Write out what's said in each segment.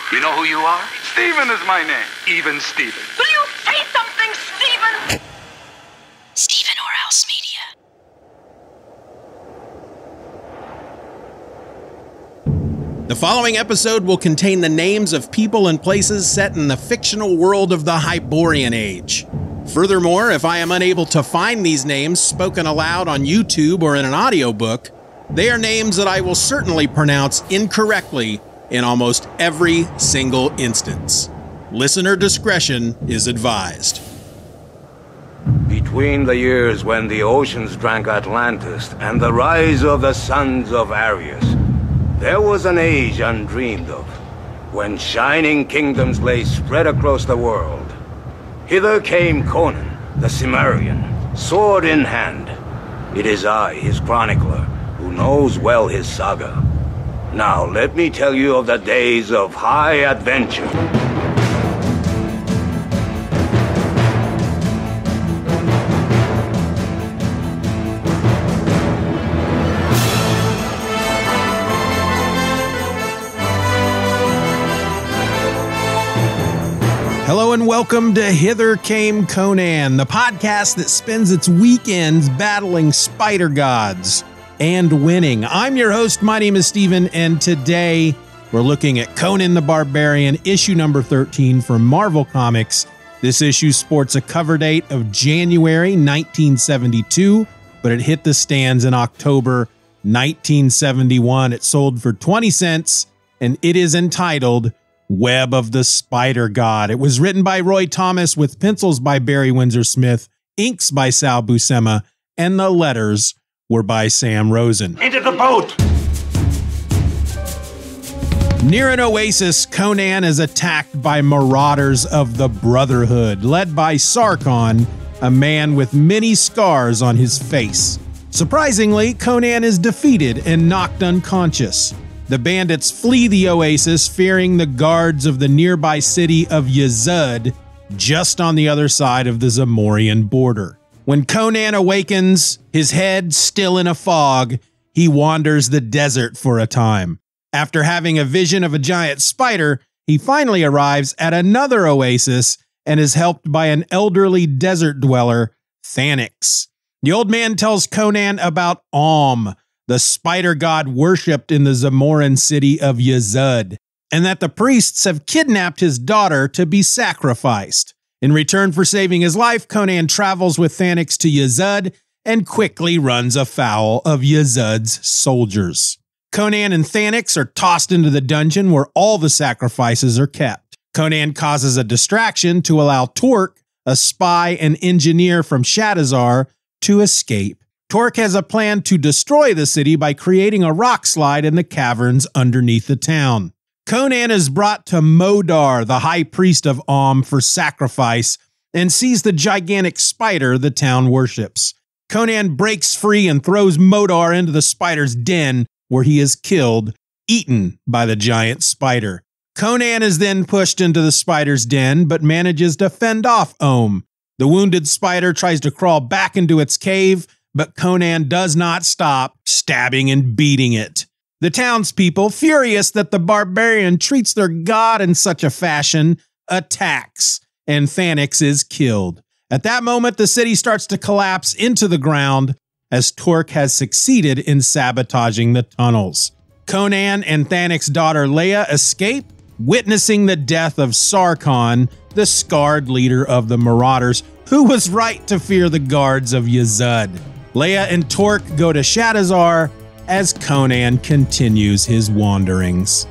You know who you are? Steeven is my name. Even Steven. Will you say something, Steven? Steven or Else Media. The following episode will contain the names of people and places set in the fictional world of the Hyborian Age. Furthermore, if I am unable to find these names spoken aloud on YouTube or in an audiobook, they are names that I will certainly pronounce incorrectly in almost every single instance. Listener discretion is advised. Between the years when the oceans drank Atlantis and the rise of the sons of Arius, there was an age undreamed of, when shining kingdoms lay spread across the world. Hither came Conan, the Cimmerian, sword in hand. It is I, his chronicler, who knows well his saga. Now let me tell you of the days of high adventure. Hello and welcome to Hither Came Conan, the podcast that spends its weekends battling spider gods and winning. I'm your host, my name is Steven, and today we're looking at Conan the Barbarian, issue number 13 from Marvel Comics. This issue sports a cover date of January 1972, but it hit the stands in October 1971. It sold for 20 cents, and it is entitled Web of the Spider God. It was written by Roy Thomas with pencils by Barry Windsor-Smith, inks by Sal Buscema, and the letters were by Sam Rosen. Into the boat! Near an oasis, Conan is attacked by marauders of the Brotherhood, led by Sarkon, a man with many scars on his face. Surprisingly, Conan is defeated and knocked unconscious. The bandits flee the oasis, fearing the guards of the nearby city of Yezud, just on the other side of the Zamorian border. When Conan awakens, his head still in a fog, he wanders the desert for a time. After having a vision of a giant spider, he finally arrives at another oasis and is helped by an elderly desert dweller, Thanix. The old man tells Conan about Omm, the spider god worshipped in the Zamoran city of Yezud, and that the priests have kidnapped his daughter to be sacrificed. In return for saving his life, Conan travels with Thanix to Yezud and quickly runs afoul of Yezud's soldiers. Conan and Thanix are tossed into the dungeon where all the sacrifices are kept. Conan causes a distraction to allow Tork, a spy and engineer from Shadazar, to escape. Tork has a plan to destroy the city by creating a rock slide in the caverns underneath the town. Conan is brought to Modar, the high priest of Omm, for sacrifice, and sees the gigantic spider the town worships. Conan breaks free and throws Modar into the spider's den, where he is killed, eaten by the giant spider. Conan is then pushed into the spider's den, but manages to fend off Omm. The wounded spider tries to crawl back into its cave, but Conan does not stop stabbing and beating it. The townspeople, furious that the barbarian treats their god in such a fashion, attacks, and Thanix is killed. At that moment, the city starts to collapse into the ground as Tork has succeeded in sabotaging the tunnels. Conan and Thanix's daughter Leia escape, witnessing the death of Sarkon, the scarred leader of the marauders, who was right to fear the guards of Yezud. Leia and Tork go to Shadazar as Conan continues his wanderings.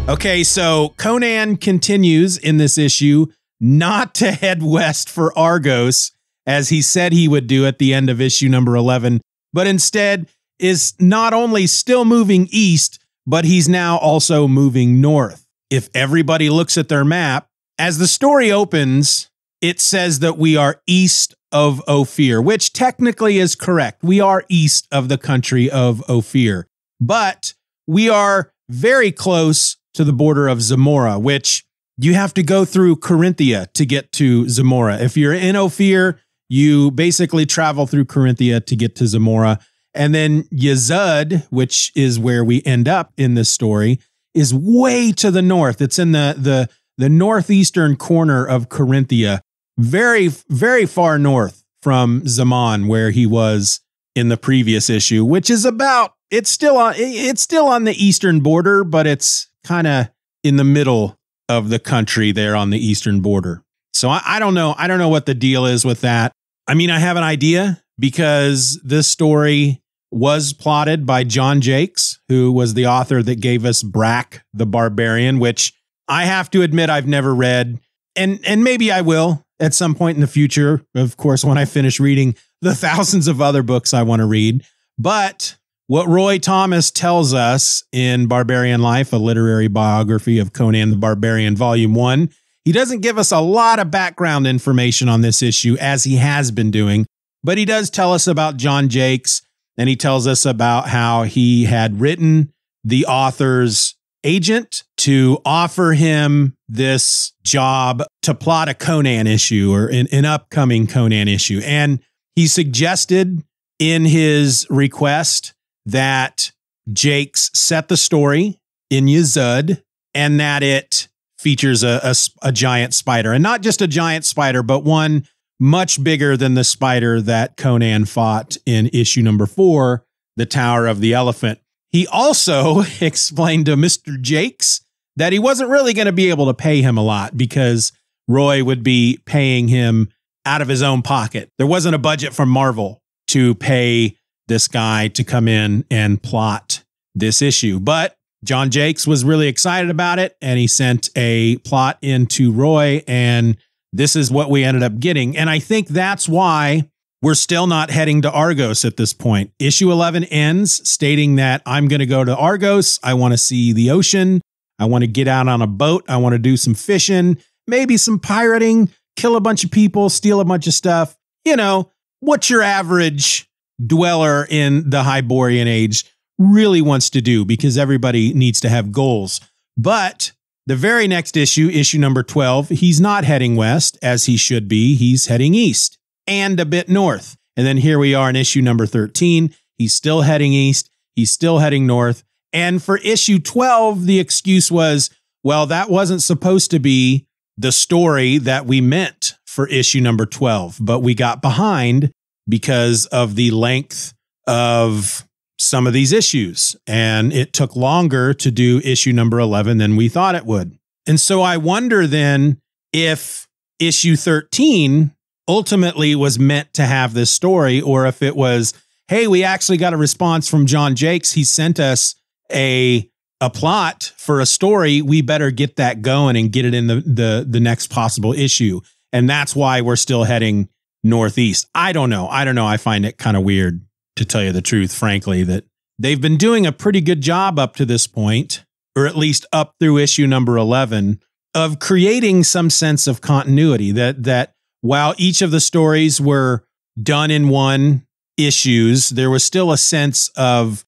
Okay, so Conan continues in this issue not to head west for Argos, as he said he would do at the end of issue number 11, but instead is not only still moving east, but he's now also moving north. If everybody looks at their map, as the story opens, it says that we are east of Ophir, which technically is correct. We are east of the country of Ophir, but we are very close to the border of Zamora, which you have to go through Corinthia to get to Zamora. If you're in Ophir, you basically travel through Corinthia to get to Zamora. And then Yezud, which is where we end up in this story, is way to the north. It's in the northeastern corner of Corinthia, very, very far north from Zaman, where he was in the previous issue, which is about, it's still on the eastern border, but it's kind of in the middle of the country there on the eastern border. So I don't know. I don't know what the deal is with that. I mean, I have an idea because this story was plotted by John Jakes, who was the author that gave us Brack the Barbarian, which I have to admit I've never read. And maybe I will at some point in the future, of course, when I finish reading the thousands of other books I want to read. But what Roy Thomas tells us in Barbarian Life, a literary biography of Conan the Barbarian, Volume 1, he doesn't give us a lot of background information on this issue, as he has been doing, but he does tell us about John Jakes, and he tells us about how he had written the author's agent to offer him this job to plot a Conan issue, or an upcoming Conan issue. And he suggested in his request that Jakes set the story in Yezud and that it features a giant spider, and not just a giant spider, but one much bigger than the spider that Conan fought in issue number 4, the Tower of the Elephant. He also explained to Mr. Jakes that he wasn't really going to be able to pay him a lot because Roy would be paying him out of his own pocket. There wasn't a budget from Marvel to pay this guy to come in and plot this issue. But John Jakes was really excited about it, and he sent a plot into Roy, and this is what we ended up getting. And I think that's why we're still not heading to Argos at this point. Issue 11 ends stating that I'm going to go to Argos. I want to see the ocean. I want to get out on a boat. I want to do some fishing, maybe some pirating, kill a bunch of people, steal a bunch of stuff. You know, what your average dweller in the Hyborian age really wants to do, because everybody needs to have goals. But the very next issue, issue number 12, he's not heading west as he should be. He's heading east and a bit north. And then here we are in issue number 13. He's still heading east. He's still heading north. And for issue 12, the excuse was, well, that wasn't supposed to be the story that we meant for issue number 12, but we got behind because of the length of some of these issues, and it took longer to do issue number 11 than we thought it would. And so I wonder then if issue 13 ultimately was meant to have this story, or if it was, hey, we actually got a response from John Jakes. He sent us a plot for a story. We better get that going and get it in the next possible issue. And that's why we're still heading northeast. I don't know. I find it kind of weird, to tell you the truth, frankly, that they've been doing a pretty good job up to this point, or at least up through issue number 11, of creating some sense of continuity, that while each of the stories were done in one issues, there was still a sense of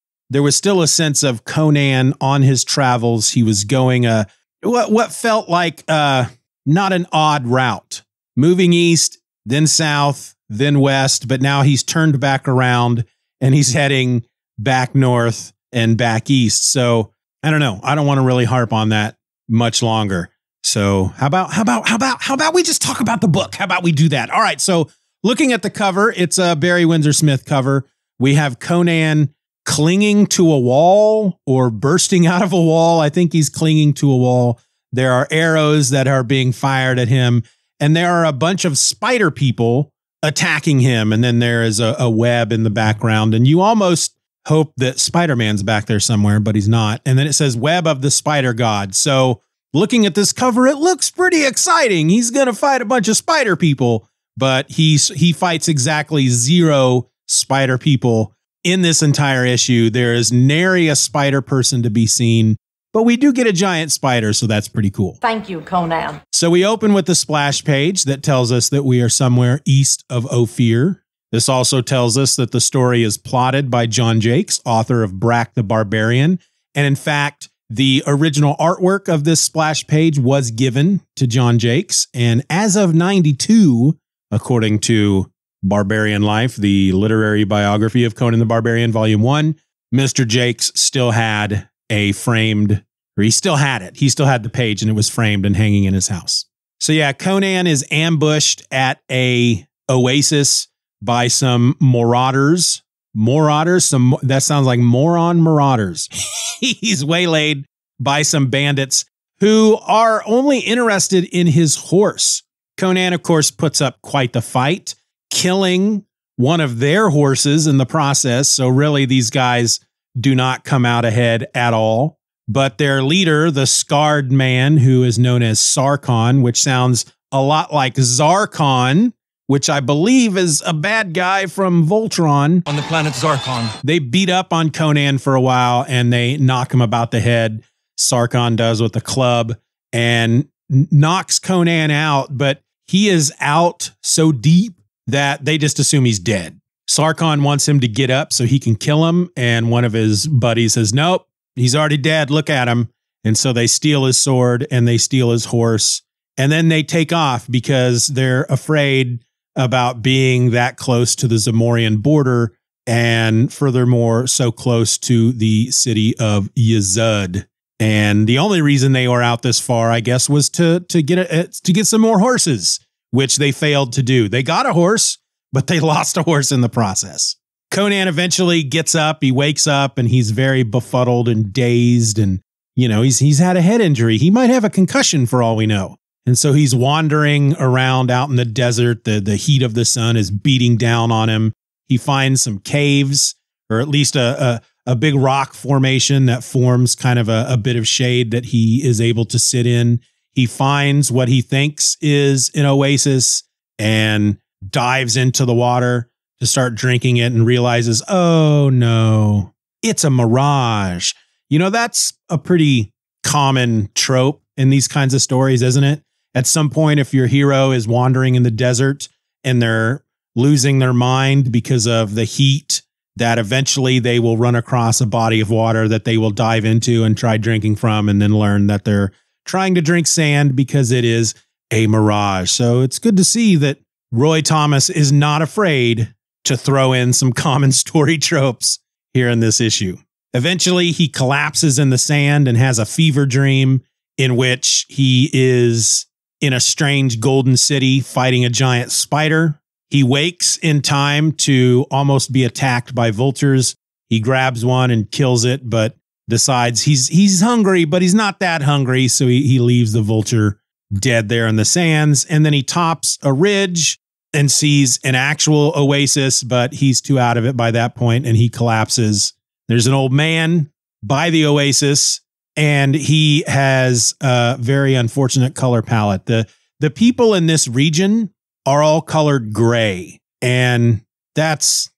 Conan on his travels. He was going what felt like not an odd route, moving east, then south, then west, but now he's turned back around and he's heading back north and back east. So I don't know. I don't want to really harp on that much longer. So how about we just talk about the book? How about we do that? All right. So looking at the cover, it's a Barry Windsor-Smith cover. We have Conan clinging to a wall, or bursting out of a wall. I think he's clinging to a wall. There are arrows that are being fired at him, and there are a bunch of spider people attacking him. And then there is a web in the background, and you almost hope that Spider-Man's back there somewhere, but he's not. And then it says Web of the Spider God. So looking at this cover, it looks pretty exciting. He's going to fight a bunch of spider people, but he fights exactly 0 spider people in this entire issue. There is nary a spider person to be seen, but we do get a giant spider, so that's pretty cool. Thank you, Conan. So we open with the splash page that tells us that we are somewhere east of Ophir. This also tells us that the story is plotted by John Jakes, author of Brack the Barbarian. And in fact, the original artwork of this splash page was given to John Jakes. And as of 92, according to Barbarian Life, the literary biography of Conan the Barbarian, Volume 1, Mr. Jakes still had a framed, or he still had it. He still had the page, and it was framed and hanging in his house. So yeah, Conan is ambushed at a oasis by some marauders. That sounds like marauders. He's waylaid by some bandits who are only interested in his horse. Conan, of course, puts up quite the fight, killing one of their horses in the process. So really, these guys do not come out ahead at all. But their leader, the scarred man, who is known as Sarkon, which sounds a lot like Zarkon, which I believe is a bad guy from Voltron. On the planet Zarkon. They beat up on Conan for a while, and they knock him about the head. Sarkon does with the club and knocks Conan out, but he is out so deep that they just assume he's dead. Sarkon wants him to get up so he can kill him, and one of his buddies says, nope, he's already dead, look at him. And so they steal his sword and they steal his horse, and then they take off because they're afraid about being that close to the Zamorian border, and furthermore, so close to the city of Yezud. And the only reason they were out this far, I guess, was to get some more horses, which they failed to do. They got a horse, but they lost a horse in the process. Conan eventually gets up, he wakes up, and he's very befuddled and dazed. And, you know, he's had a head injury. He might have a concussion for all we know. And so he's wandering around out in the desert. The heat of the sun is beating down on him. He finds some caves, or at least a big rock formation that forms kind of a bit of shade that he is able to sit in. He finds what he thinks is an oasis and dives into the water to start drinking it, and realizes, oh no, it's a mirage. You know, that's a pretty common trope in these kinds of stories, isn't it? At some point, if your hero is wandering in the desert and they're losing their mind because of the heat, that eventually they will run across a body of water that they will dive into and try drinking from, and then learn that they're trying to drink sand because it is a mirage. So it's good to see that Roy Thomas is not afraid to throw in some common story tropes here in this issue. Eventually, he collapses in the sand and has a fever dream in which he is in a strange golden city fighting a giant spider. He wakes in time to almost be attacked by vultures. He grabs one and kills it, but decides he's hungry, but he's not that hungry. So he leaves the vulture dead there in the sands. And then he tops a ridge and sees an actual oasis, but he's too out of it by that point, and he collapses. There's an old man by the oasis, and he has a very unfortunate color palette. The people in this region are all colored gray, and that's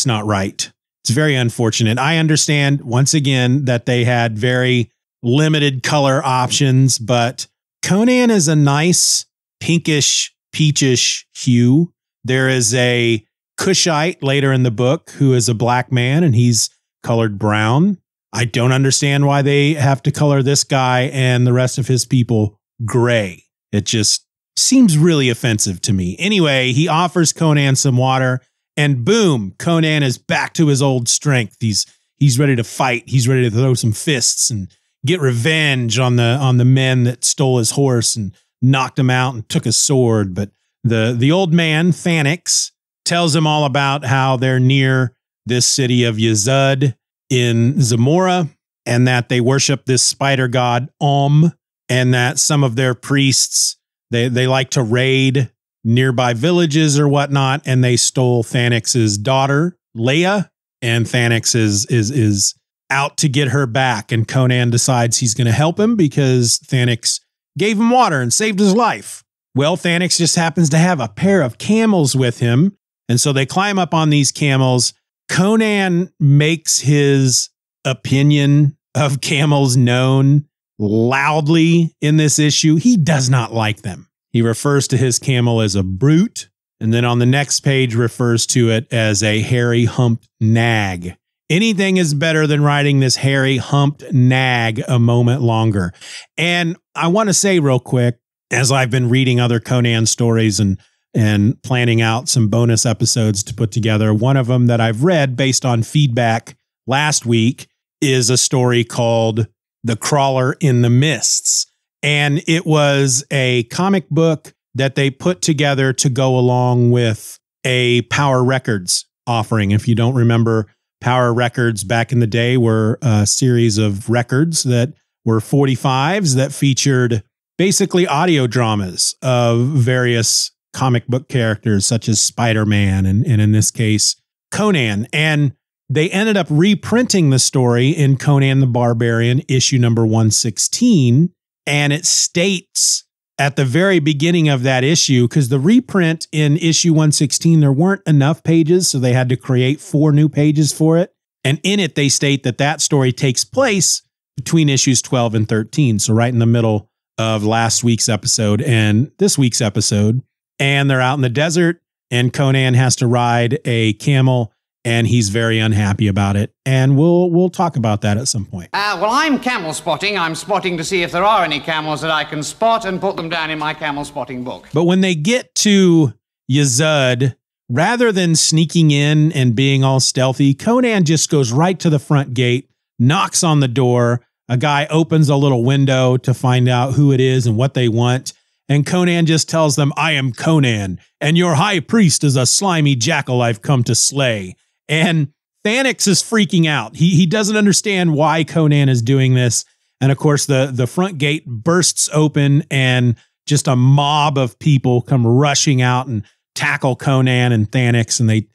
not right. It's very unfortunate. I understand, once again, that they had very limited color options, but Conan is a nice pinkish, peachish hue. There is a Cushite later in the book who is a black man, and he's colored brown. I don't understand why they have to color this guy and the rest of his people gray. It just seems really offensive to me. Anyway, he offers Conan some water, and boom, Conan is back to his old strength. He's ready to fight. He's ready to throw some fists and get revenge on the men that stole his horse and knocked him out and took his sword. But the old man, Phanex, tells him all about how they're near this city of Yezud in Zamora, and that they worship this spider god Omm, and that some of their priests, they like to raid nearby villages or whatnot, and they stole Phanex's daughter, Leia, and Phanex is out to get her back, and Conan decides he's going to help him because Phanex gave him water and saved his life. Well, Phanex just happens to have a pair of camels with him, and so they climb up on these camels. Conan makes his opinion of camels known loudly in this issue. He does not like them. He refers to his camel as a brute, and then on the next page refers to it as a hairy humped nag. Anything is better than riding this hairy humped nag a moment longer. And I want to say real quick, as I've been reading other Conan stories and and planning out some bonus episodes to put together. One of them that I've read based on feedback last week is a story called The Crawler in the Mists. And it was a comic book that they put together to go along with a Power Records offering. If you don't remember, Power Records back in the day were a series of records that were 45s that featured basically audio dramas of various comic book characters such as Spider-Man and in this case, Conan. And they ended up reprinting the story in Conan the Barbarian, issue number 116. And it states at the very beginning of that issue, because the reprint in issue 116, there weren't enough pages, so they had to create 4 new pages for it. And in it, they state that that story takes place between issues 12 and 13. So right in the middle of last week's episode and this week's episode. And they're out in the desert, and Conan has to ride a camel, and he's very unhappy about it. And we'll talk about that at some point. Well, I'm camel spotting. I'm spotting to see if there are any camels that I can spot and put them down in my camel spotting book. But when they get to Yezud, rather than sneaking in and being all stealthy, Conan just goes right to the front gate, knocks on the door. A guy opens a little window to find out who it is and what they want. And Conan just tells them, I am Conan, and your high priest is a slimy jackal I've come to slay. And Thanix is freaking out. He doesn't understand why Conan is doing this. And of course, the front gate bursts open and just a mob of people come rushing out and tackle Conan and Thanix. And they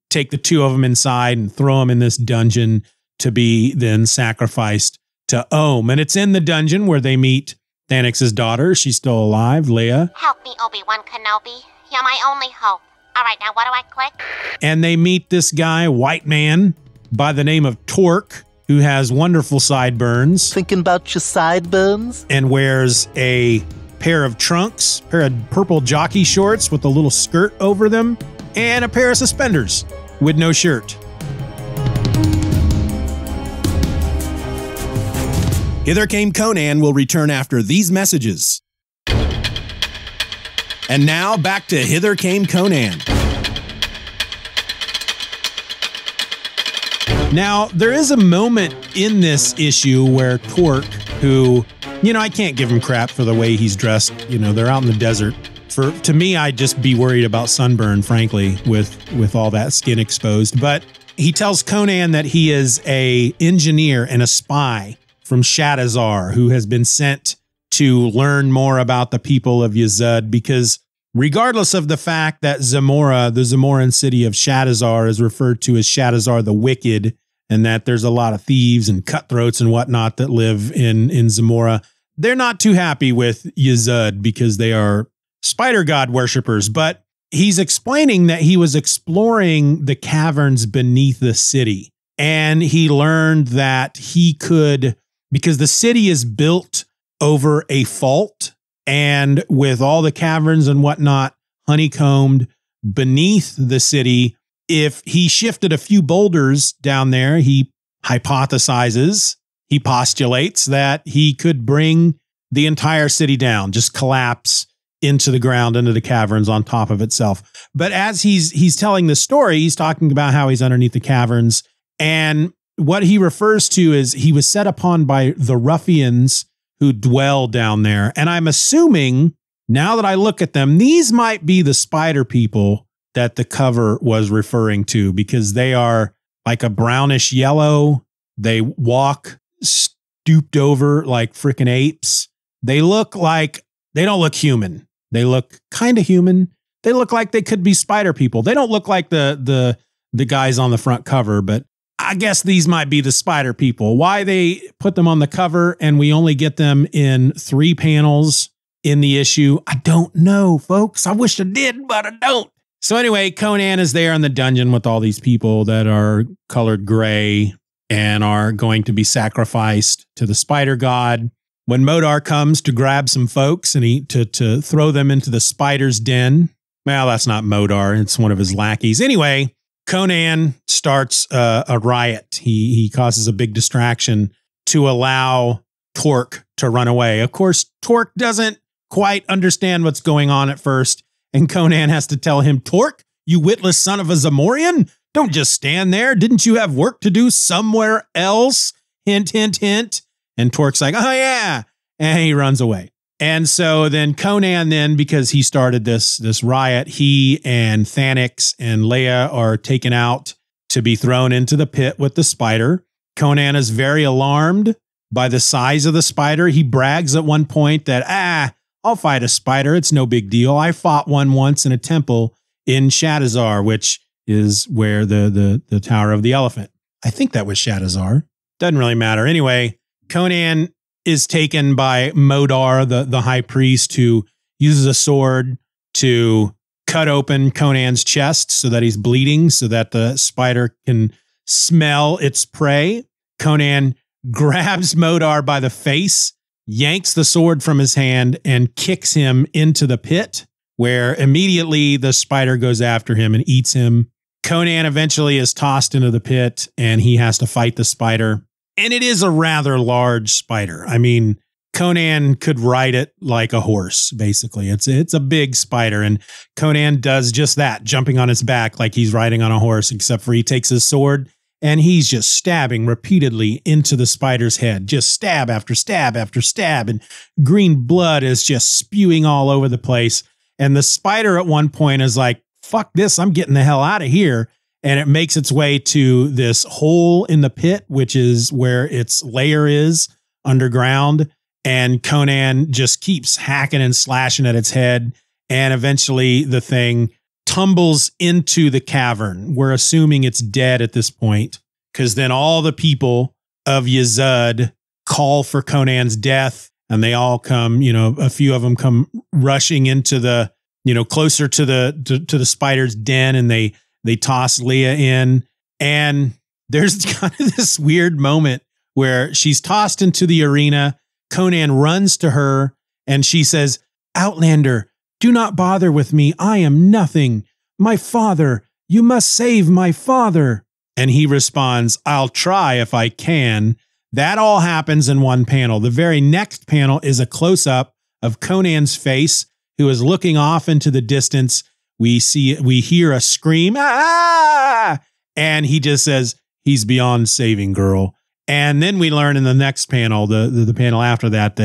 take the 2 of them inside and throw them in this dungeon to be then sacrificed to Omm. And it's in the dungeon where they meet Thanix's daughter. She's still alive, Leia. Help me, Obi-Wan Kenobi. You're my only hope. All right, now what do I click? And they meet this guy, white man, by the name of Tork, who has wonderful sideburns. Thinking about your sideburns? And wears a pair of trunks, pair of purple jockey shorts with a little skirt over them, and a pair of suspenders with no shirt. Hither Came Conan will return after these messages. And now back to Hither Came Conan. Now, there is a moment in this issue where Tork, who, I can't give him crap for the way he's dressed. They're out in the desert. To me, I'd just be worried about sunburn, frankly, with all that skin exposed. But he tells Conan that he is an engineer and a spy from Shadazar, who has been sent to learn more about the people of Yezud, because regardless of the fact that Zamora, the Zamoran city of Shadazar, is referred to as Shadazar the Wicked, and that there's a lot of thieves and cutthroats and whatnot that live in Zamora, they're not too happy with Yezud because they are spider god worshippers. But he's explaining that he was exploring the caverns beneath the city, and he learned that he could, because the city is built over a fault, and with all the caverns and whatnot honeycombed beneath the city, if he shifted a few boulders down there, he hypothesizes, he postulates that he could bring the entire city down, just collapse into the ground, into the caverns on top of itself. But as he's telling the story, he's talking about how he's underneath the caverns, and what he refers to is he was set upon by the ruffians who dwell down there. And I'm assuming, now that I look at them, these might be the spider people that the cover was referring to, because they are like a brownish yellow. They walk stooped over like freaking apes. They look like, they don't look human. They look kind of human. They look like they could be spider people. They don't look like the guys on the front cover, but I guess these might be the spider people. Why they put them on the cover and we only get them in 3 panels in the issue, I don't know, folks. I wish I did, but I don't. So anyway, Conan is there in the dungeon with all these people that are colored gray and are going to be sacrificed to the spider god. When Modar comes to grab some folks and to throw them into the spider's den, well, that's not Modar. It's one of his lackeys. Anyway, Conan starts a riot. He causes a big distraction to allow Tork to run away. Of course, Tork doesn't quite understand what's going on at first, And Conan has to tell him, Tork, you witless son of a Zamorian, don't just stand there. Didn't you have work to do somewhere else? Hint, hint, hint. And Tork's like, oh yeah. And he runs away. And so then Conan then, because he started this riot, he and Thanix and Leia are taken out to be thrown into the pit with the spider. Conan is very alarmed by the size of the spider. He brags at one point that, I'll fight a spider. It's no big deal. I fought one once in a temple in Shadazar, which is where the Tower of the Elephant. I think that was Shadazar. Doesn't really matter. Anyway, Conan is taken by Modar, the high priest, who uses a sword to cut open Conan's chest so that he's bleeding, so that the spider can smell its prey. Conan grabs Modar by the face, yanks the sword from his hand, and kicks him into the pit, where immediately the spider goes after him and eats him. Conan eventually is tossed into the pit, and he has to fight the spider. And it is a rather large spider. I mean, Conan could ride it like a horse, basically. It's a big spider, and Conan does just that, jumping on its back like he's riding on a horse, except for he takes his sword and he's just stabbing repeatedly into the spider's head, just stab after stab after stab, and green blood is just spewing all over the place. And the spider at one point is like, fuck this, I'm getting the hell out of here. And it makes its way to this hole in the pit, which is where its lair is underground. And Conan just keeps hacking and slashing at its head. And eventually the thing tumbles into the cavern. We're assuming it's dead at this point, because then all the people of Yezud call for Conan's death, and they all come, a few of them come rushing into the, closer to the spider's den, and they toss Leia in. And there's kind of this weird moment where she's tossed into the arena. Conan runs to her and she says, Outlander, do not bother with me. I am nothing. My father, you must save my father. And he responds, I'll try if I can. That all happens in one panel. The very next panel is a close-up of Conan's face, who is looking off into the distance. We hear a scream, ah! And he just says, he's beyond saving, girl. And then we learn in the next panel, the panel after that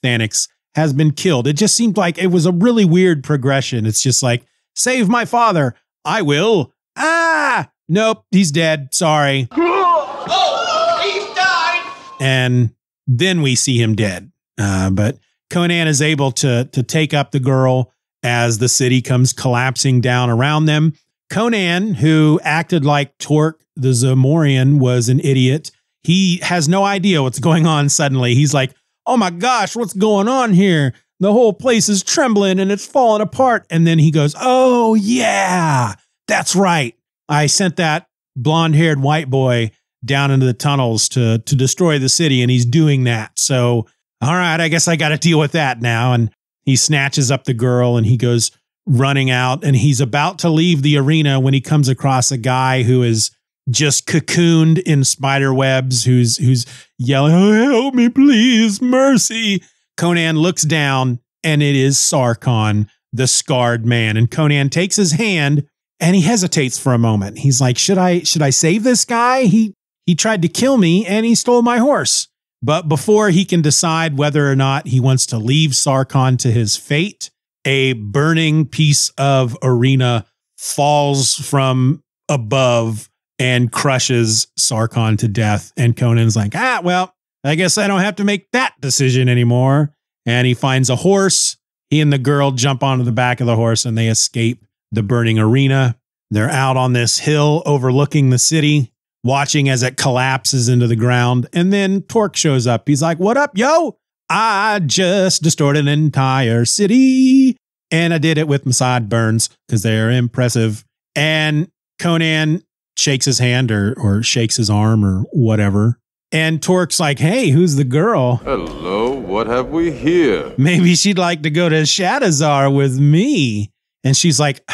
Thanix has been killed. It just seemed like it was a really weird progression. It's just like, save my father. I will. Ah, nope, he's dead. Sorry. Oh, he's died. And then we see him dead. But Conan is able to take up the girl as the city comes collapsing down around them. Conan, who acted like Tork the Zamorian was an idiot, he has no idea what's going on suddenly. He's like, oh my gosh, what's going on here? The whole place is trembling and it's falling apart. And then he goes, oh yeah, that's right. I sent that blonde-haired white boy down into the tunnels to destroy the city, and he's doing that. So, all right, I guess I got to deal with that now. And he snatches up the girl and he goes running out, and he's about to leave the arena when he comes across a guy who is just cocooned in spider webs, who's yelling, oh, help me, please, mercy. Conan looks down, and it is Sarkon, the scarred man. And Conan takes his hand and he hesitates for a moment. He's like, should I save this guy? He tried to kill me and he stole my horse. But before he can decide whether or not he wants to leave Sarkon to his fate, a burning piece of arena falls from above and crushes Sarkon to death. And Conan's like, well, I guess I don't have to make that decision anymore. And he finds a horse. He and the girl jump onto the back of the horse and they escape the burning arena. They're out on this hill overlooking the city, watching as it collapses into the ground. And then Tork shows up. He's like, what up, yo? I just destroyed an entire city. And I did it with my sideburns because they're impressive. And Conan shakes his hand or shakes his arm or whatever. And Tork's like, hey, who's the girl? Hello, what have we here? Maybe she'd like to go to Shadazar with me. And she's like,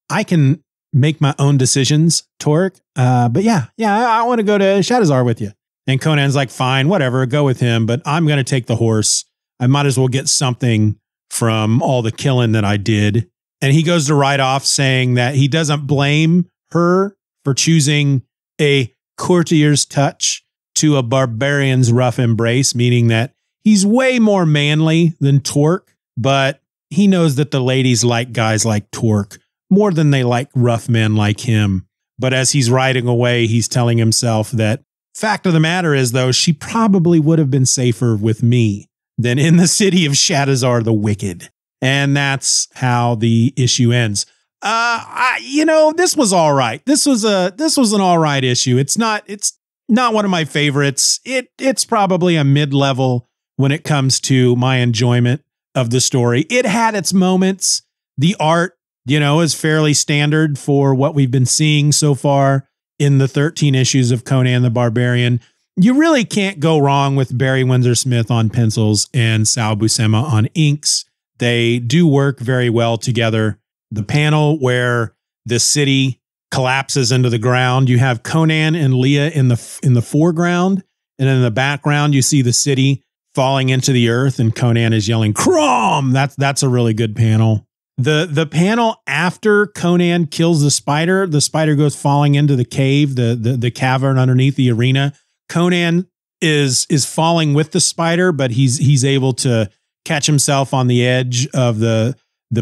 I can make my own decisions, Tork. But yeah, I want to go to Shadazar with you. And Conan's like, fine, whatever, go with him. But I'm going to take the horse. I might as well get something from all the killing that I did. And he goes to write off saying that he doesn't blame her for choosing a courtier's touch to a barbarian's rough embrace, meaning that he's way more manly than Tork, but he knows that the ladies like guys like Tork more than they like rough men like him. But as he's riding away, he's telling himself that fact of the matter is, though, she probably would have been safer with me than in the city of Shadowzar the Wicked. And that's how the issue ends. This was all right. This was an all right issue. It's not one of my favorites. It's probably a mid-level when it comes to my enjoyment of the story. It had its moments. The art, is fairly standard for what we've been seeing so far in the 13 issues of Conan the Barbarian. You really can't go wrong with Barry Windsor-Smith on pencils and Sal Buscema on inks. They do work very well together. The panel where the city collapses into the ground, you have Conan and Leah in the foreground, and in the background you see the city falling into the earth, and Conan is yelling "Crom!" That's a really good panel. The panel after Conan kills the spider goes falling into the cave, the cavern underneath the arena. Conan is falling with the spider, but he's able to catch himself on the edge of the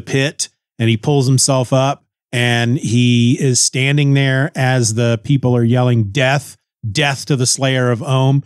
pit, and he pulls himself up, and he is standing there as the people are yelling death to the Slayer of Omm.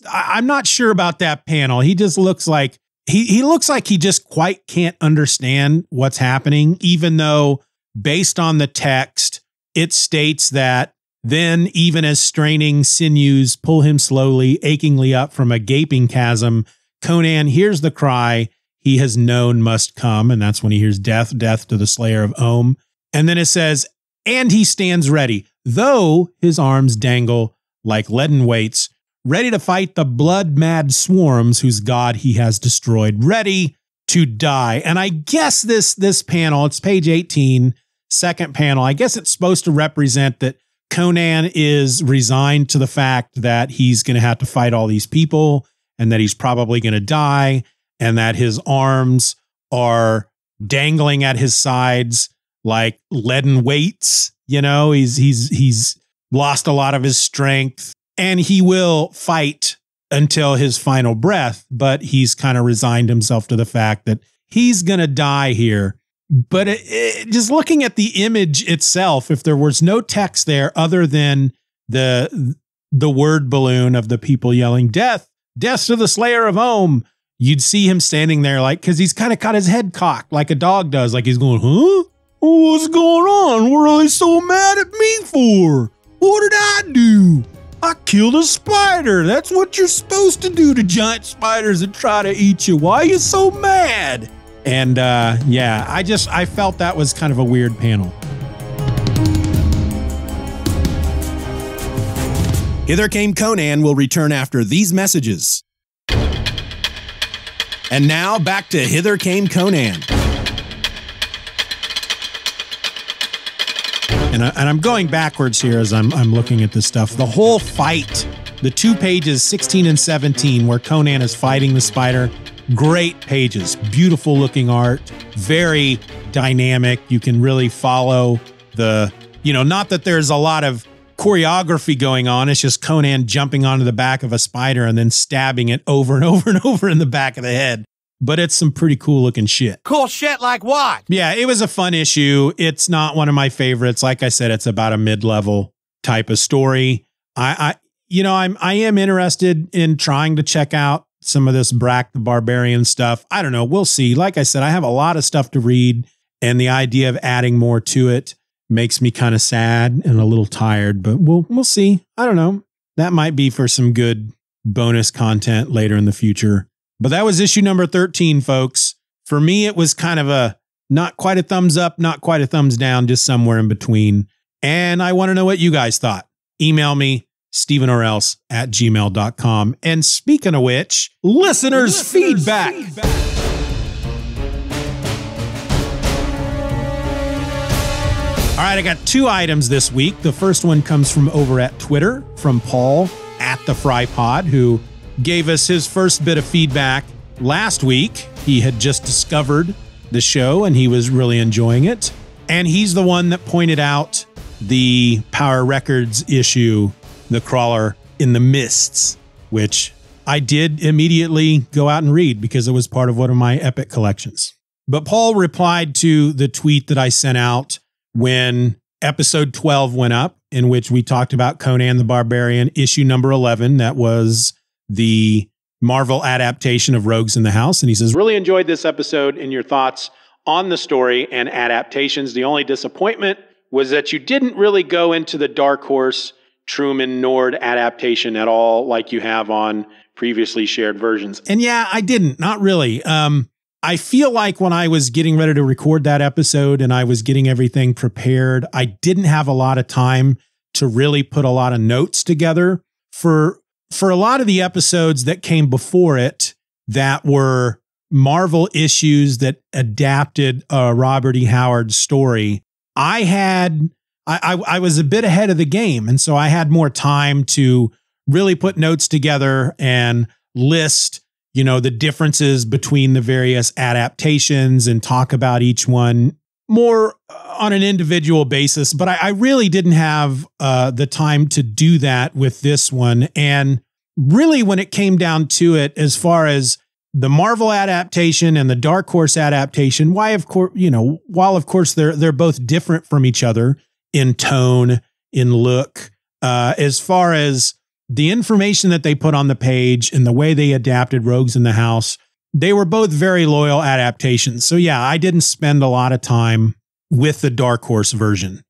I'm not sure about that panel. He just looks like he looks like he just quite can't understand what's happening, even though based on the text, it states that then even as straining sinews pull him slowly, achingly up from a gaping chasm, Conan hears the cry he has known must come. And that's when he hears death to the Slayer of Omm. And then it says, and he stands ready, though his arms dangle like leaden weights, ready to fight the blood-mad swarms whose god he has destroyed, ready to die. And I guess this panel, it's page 18, second panel, I guess it's supposed to represent that Conan is resigned to the fact that he's going to have to fight all these people and that he's probably going to die and that his arms are dangling at his sides like leaden weights. He's lost a lot of his strength. And he will fight until his final breath, but he's kind of resigned himself to the fact that he's going to die here. But just looking at the image itself, if there was no text there other than the word balloon of the people yelling death to the Slayer of Omm, you'd see him standing there because he's kind of got his head cocked like a dog does. Like he's going, huh? What's going on? What are they so mad at me for? What did I do? I killed a spider. That's what you're supposed to do to giant spiders that try to eat you. Why are you so mad? And I felt that was kind of a weird panel. Hither Came Conan will return after these messages. And now back to Hither Came Conan. And I'm going backwards here as I'm looking at this stuff. The whole fight, the 2 pages, 16 and 17, where Conan is fighting the spider, great pages, beautiful looking art, very dynamic. You can really follow not that there's a lot of choreography going on. It's just Conan jumping onto the back of a spider and then stabbing it over and over and over in the back of the head. But it's some pretty cool looking shit. Cool shit like what? Yeah, it was a fun issue. It's not one of my favorites. Like I said, it's about a mid-level type of story. I am interested in trying to check out some of this Brack the Barbarian stuff. I don't know. We'll see. Like I said, I have a lot of stuff to read, and the idea of adding more to it makes me kind of sad and a little tired, but we'll see. I don't know. That might be for some good bonus content later in the future. But that was issue number 13, folks. For me, it was kind of a not quite a thumbs up, not quite a thumbs down, just somewhere in between. And I want to know what you guys thought. Email me, stevenorelse@gmail.com. And speaking of which, listeners' feedback. All right, I got 2 items this week. The first one comes from over at Twitter from Paul @TheFryPod, who gave us his first bit of feedback last week. He had just discovered the show and he was really enjoying it. And he's the one that pointed out the Power Records issue, The Crawler in the Mists, which I did immediately go out and read because it was part of one of my epic collections. But Paul replied to the tweet that I sent out when episode 12 went up, in which we talked about Conan the Barbarian, issue number 11. That was the Marvel adaptation of Rogues in the House. And he says, really enjoyed this episode and your thoughts on the story and adaptations. The only disappointment was that you didn't really go into the Dark Horse Truman Nord adaptation at all like you have on previously shared versions. And yeah, I didn't, not really. I feel like when I was getting ready to record that episode and I was getting everything prepared, I didn't have a lot of time to really put a lot of notes together for a lot of the episodes that came before it that were Marvel issues that adapted Robert E. Howard's story. I was a bit ahead of the game. And so I had more time to really put notes together and list, you know, the differences between the various adaptations and talk about each one more on an individual basis. But I really didn't have the time to do that with this one. And really, when it came down to it, as far as the Marvel adaptation and the Dark Horse adaptation, while of course they're both different from each other in tone, in look, as far as the information that they put on the page and the way they adapted Rogues in the House, they were both very loyal adaptations. So yeah, I didn't spend a lot of time with the Dark Horse version.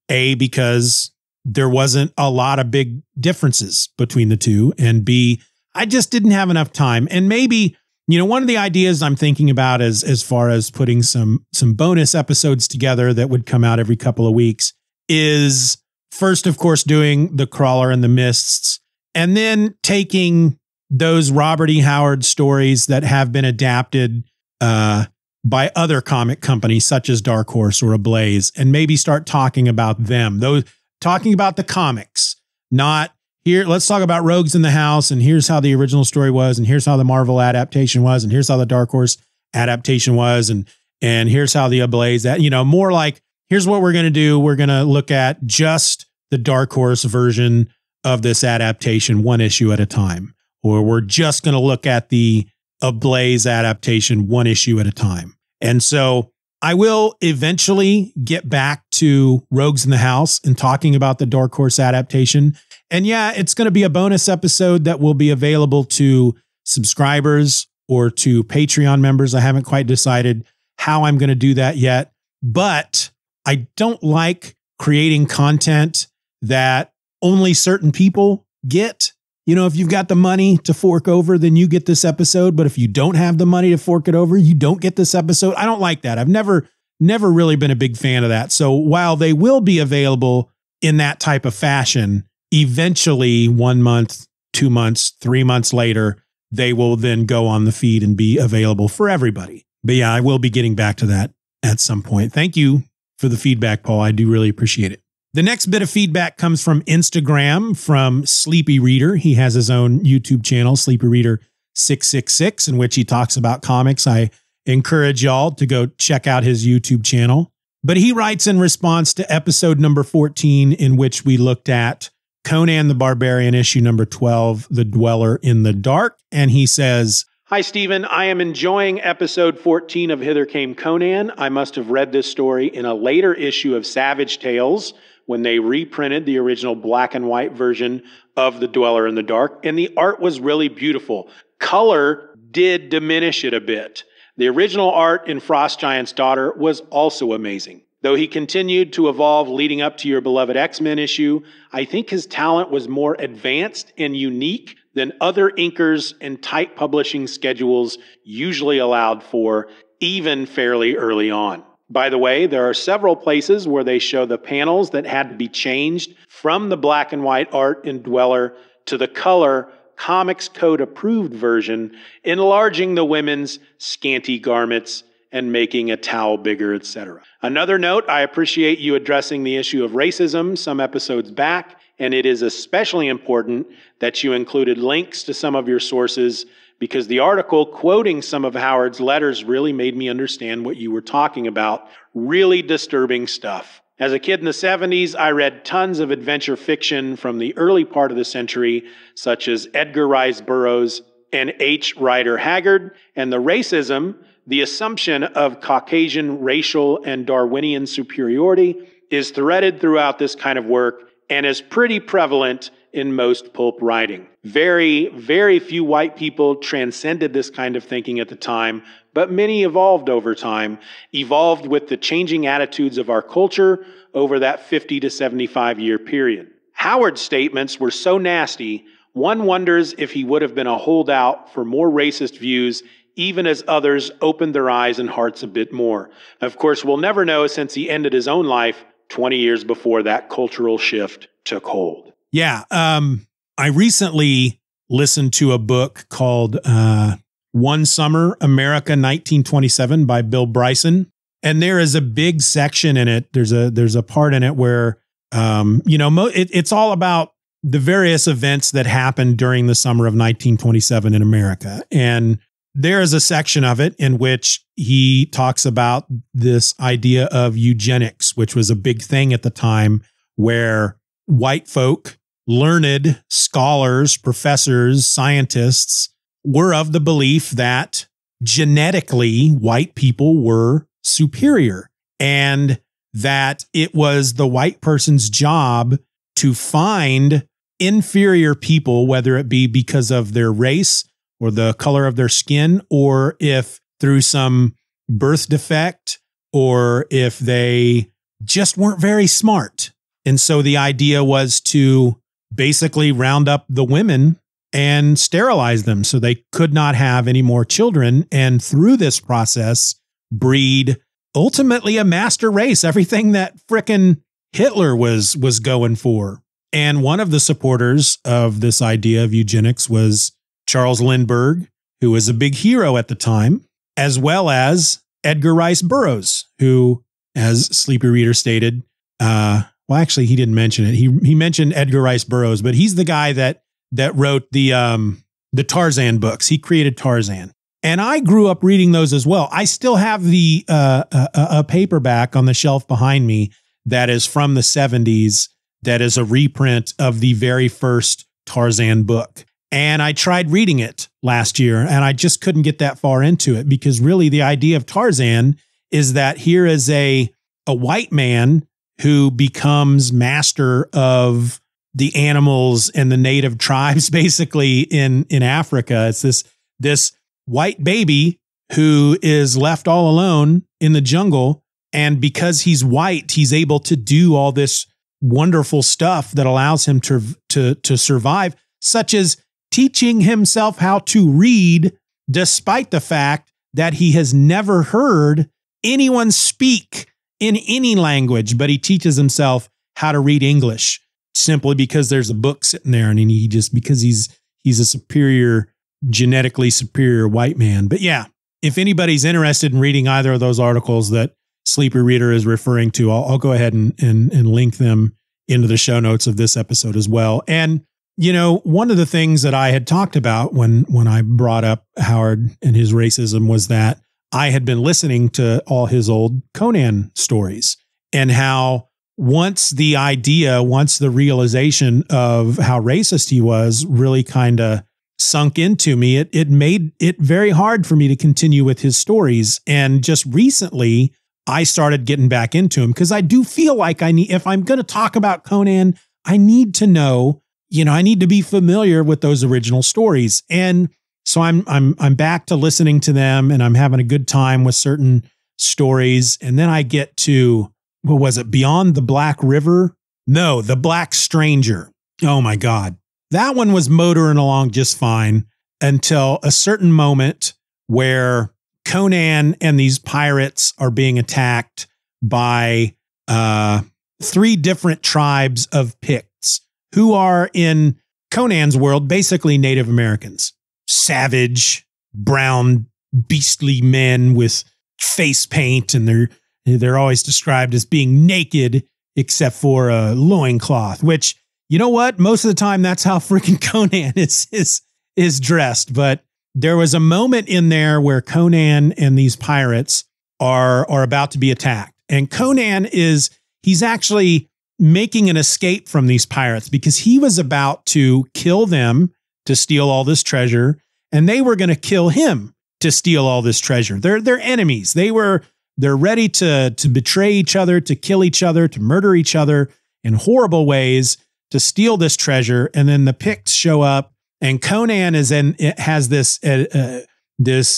Because there wasn't a lot of big differences between the two, and B, I just didn't have enough time. And maybe, you know, one of the ideas I'm thinking about is as far as putting some bonus episodes together that would come out every couple of weeks is first, of course, doing The Crawler in the Mists, and then taking those Robert E. Howard stories that have been adapted by other comic companies such as Dark Horse or Ablaze, and maybe start talking about them. Talking about the comics, not here. Let's talk about Rogues in the House, and here's how the original story was, and here's how the Marvel adaptation was, and here's how the Dark Horse adaptation was, and here's how the Ablaze, more like, here's what we're going to do. We're going to look at just the Dark Horse version of this adaptation, one issue at a time, or we're just going to look at the Ablaze adaptation, one issue at a time. And so I will eventually get back to Rogues in the House and talking about the Dark Horse adaptation. And yeah, it's going to be a bonus episode that will be available to subscribers or to Patreon members. I haven't quite decided how I'm going to do that yet, but I don't like creating content that only certain people get. You know, if you've got the money to fork over, then you get this episode. But if you don't have the money to fork it over, you don't get this episode. I don't like that. I've never really been a big fan of that. So while they will be available in that type of fashion, eventually 1 month, 2 months, 3 months later, they will then go on the feed and be available for everybody. But yeah, I will be getting back to that at some point. Thank you for the feedback, Paul. I do really appreciate it. The next bit of feedback comes from Instagram from Sleepy Reader. He has his own YouTube channel, Sleepy Reader 666, in which he talks about comics. I encourage y'all to go check out his YouTube channel. But he writes in response to episode number 14, in which we looked at Conan the Barbarian, issue number 12, The Dweller in the Dark. And he says, "Hi, Steven. I am enjoying episode 14 of Hither Came Conan. I must have read this story in a later issue of Savage Tales, when they reprinted the original black and white version of The Dweller in the Dark, and the art was really beautiful. Color did diminish it a bit. The original art in Frost Giant's Daughter was also amazing. Though he continued to evolve leading up to your beloved X-Men issue, I think his talent was more advanced and unique than other inkers and tight publishing schedules usually allowed for, even fairly early on. By the way, there are several places where they show the panels that had to be changed from the black and white art in Dweller to the color Comics Code approved version, enlarging the women's scanty garments and making a towel bigger, etc. Another note, I appreciate you addressing the issue of racism some episodes back, and it is especially important that you included links to some of your sources because the article quoting some of Howard's letters really made me understand what you were talking about. Really disturbing stuff. As a kid in the 70s, I read tons of adventure fiction from the early part of the century, such as Edgar Rice Burroughs and H. Rider Haggard, and the racism, the assumption of Caucasian racial and Darwinian superiority, is threaded throughout this kind of work and is pretty prevalent in most pulp writing. Very, very few white people transcended this kind of thinking at the time, but many evolved over time, evolved with the changing attitudes of our culture over that 50 to 75 year period. Howard's statements were so nasty, one wonders if he would have been a holdout for more racist views, even as others opened their eyes and hearts a bit more. Of course, we'll never know, since he ended his own life 20 years before that cultural shift took hold. Yeah. I recently listened to a book called One Summer, America 1927 by Bill Bryson. And there is a big section in it. There's a part in it where, it's all about the various events that happened during the summer of 1927 in America. And there is a section of it in which he talks about this idea of eugenics, which was a big thing at the time, where white folk, learned scholars, professors, scientists were of the belief that genetically white people were superior, and that it was the white person's job to find inferior people, whether it be because of their race or the color of their skin, or if through some birth defect, or if they just weren't very smart. And so the idea was to basically round up the women and sterilize them so they could not have any more children. And through this process, breed ultimately a master race, everything that frickin' Hitler was going for. And one of the supporters of this idea of eugenics was Charles Lindbergh, who was a big hero at the time, as well as Edgar Rice Burroughs, who, as Sleepy Reader stated, well, actually, he didn't mention it. He mentioned Edgar Rice Burroughs, but he's the guy that wrote the Tarzan books. He created Tarzan, and I grew up reading those as well. I still have the a paperback on the shelf behind me that is from the 70s. That is a reprint of the very first Tarzan book, and I tried reading it last year, and I just couldn't get that far into it, because really the idea of Tarzan is that here is a white man who becomes master of the animals and the native tribes, basically in Africa. It's this white baby who is left all alone in the jungle. And because he's white, he's able to do all this wonderful stuff that allows him to survive, such as teaching himself how to read, despite the fact that he has never heard anyone speak in any language, but he teaches himself how to read English simply because there's a book sitting there, and because he's a superior, genetically superior white man. But yeah, if anybody's interested in reading either of those articles that Sleepy Reader is referring to, I'll go ahead and link them into the show notes of this episode as well. And one of the things that I had talked about when I brought up Howard and his racism was that I had been listening to all his old Conan stories, and how once the realization of how racist he was really kind of sunk into me, it made it very hard for me to continue with his stories. And just recently, I started getting back into him, because I do feel like if I'm going to talk about Conan, I need to know, I need to be familiar with those original stories. And so I'm back to listening to them, and I'm having a good time with certain stories. And then I get to, what was it? Beyond the Black River? No, The Black Stranger. Oh my God. That one was motoring along just fine until a certain moment where Conan and these pirates are being attacked by 3 different tribes of Picts, who are, in Conan's world, basically Native Americans. Savage, brown, beastly men with face paint, and they're always described as being naked except for a loincloth, which, you know what? Most of the time that's how freaking Conan is dressed. But there was a moment in there where Conan and these pirates are about to be attacked. And Conan he's actually making an escape from these pirates because he was about to kill them to steal all this treasure, and they were going to kill him to steal all this treasure. They're enemies. They're ready to betray each other, to kill each other, to murder each other in horrible ways, to steal this treasure. And then the Picts show up, and Conan has this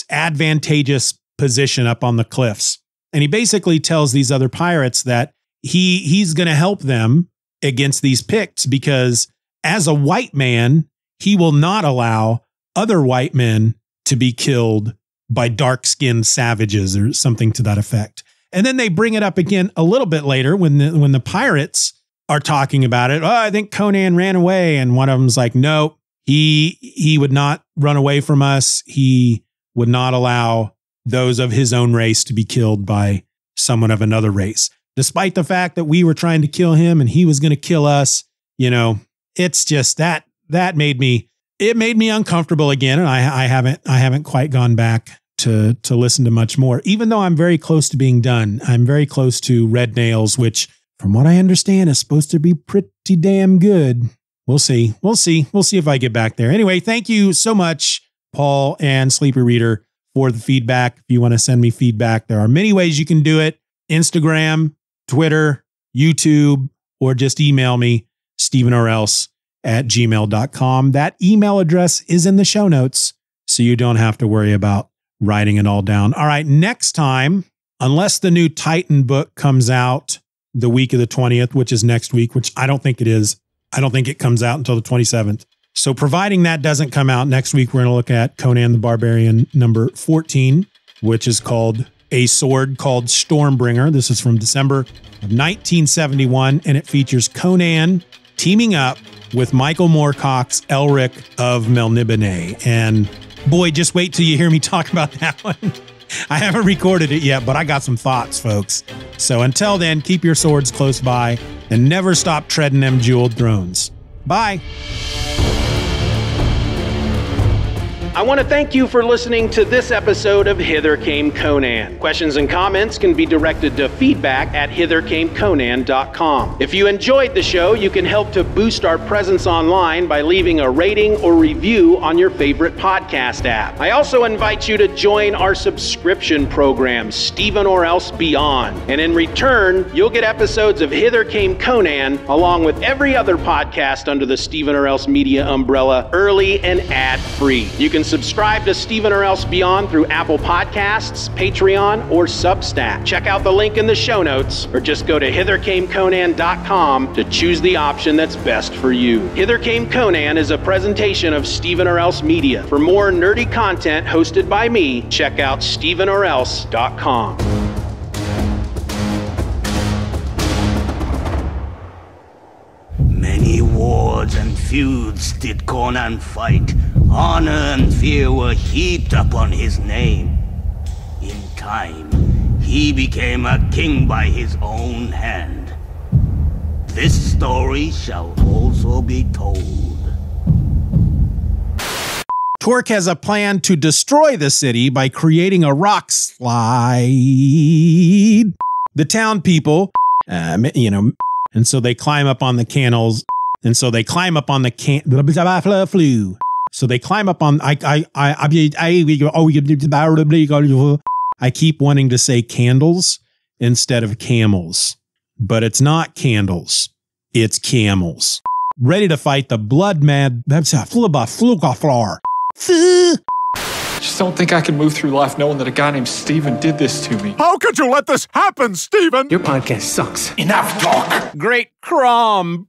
advantageous position up on the cliffs. And he basically tells these other pirates that he's going to help them against these Picts because as a white man, he will not allow other white men to be killed by dark-skinned savages or something to that effect. And then they bring it up again a little bit later when the pirates are talking about it. Oh, I think Conan ran away. And one of them's like, no, he would not run away from us. He would not allow those of his own race to be killed by someone of another race. Despite the fact that we were trying to kill him and he was going to kill us, it's just that made me uncomfortable again. And I haven't quite gone back to listen to much more, even though I'm very close to being done. I'm very close to Red Nails, which from what I understand is supposed to be pretty damn good. We'll see. We'll see if I get back there. Anyway, thank you so much, Paul and Sleepy Reader, for the feedback. If you want to send me feedback, there are many ways you can do it. Instagram, Twitter, YouTube, or just email me, stevenorelse@gmail.com. That email address is in the show notes, so you don't have to worry about writing it all down. All right, next time, unless the new Titan book comes out the week of the 20th, which is next week, which I don't think it is. I don't think it comes out until the 27th. So providing that doesn't come out next week, we're going to look at Conan the Barbarian number 14, which is called A Sword Called Stormbringer. This is from December of 1971, and it features Conan teaming up with Michael Moorcock's Elric of Melniboné. And boy, just wait till you hear me talk about that one. I haven't recorded it yet, but I got some thoughts, folks. So until then, keep your swords close by and never stop treading them jeweled thrones. Bye. I want to thank you for listening to this episode of Hither Came Conan. Questions and comments can be directed to feedback@hithercameconan.com. If you enjoyed the show, you can help to boost our presence online by leaving a rating or review on your favorite podcast app. I also invite you to join our subscription program, Steeven or Else Beyond. And in return, you'll get episodes of Hither Came Conan along with every other podcast under the Steeven or Else media umbrella, early and ad-free. You can subscribe to Steeven or Else Beyond through Apple Podcasts, Patreon, or Substack. Check out the link in the show notes, or just go to hithercameconan.com to choose the option that's best for you. Hither Came Conan is a presentation of Steeven or Else Media. For more nerdy content hosted by me, check out stevenorelse.com. Many wars and feuds did Conan fight. Honor and fear were heaped upon his name. In time, he became a king by his own hand. This story shall also be told. Tork has a plan to destroy the city by creating a rock slide. The town people, and so they climb up on the canals, and so they climb up on the So they climb up on. I keep wanting to say candles instead of camels, but it's not candles. It's camels. Ready to fight the blood mad. I just don't think I can move through life knowing that a guy named Steeven did this to me. How could you let this happen, Steeven? Your podcast sucks. Enough talk. Great crumb.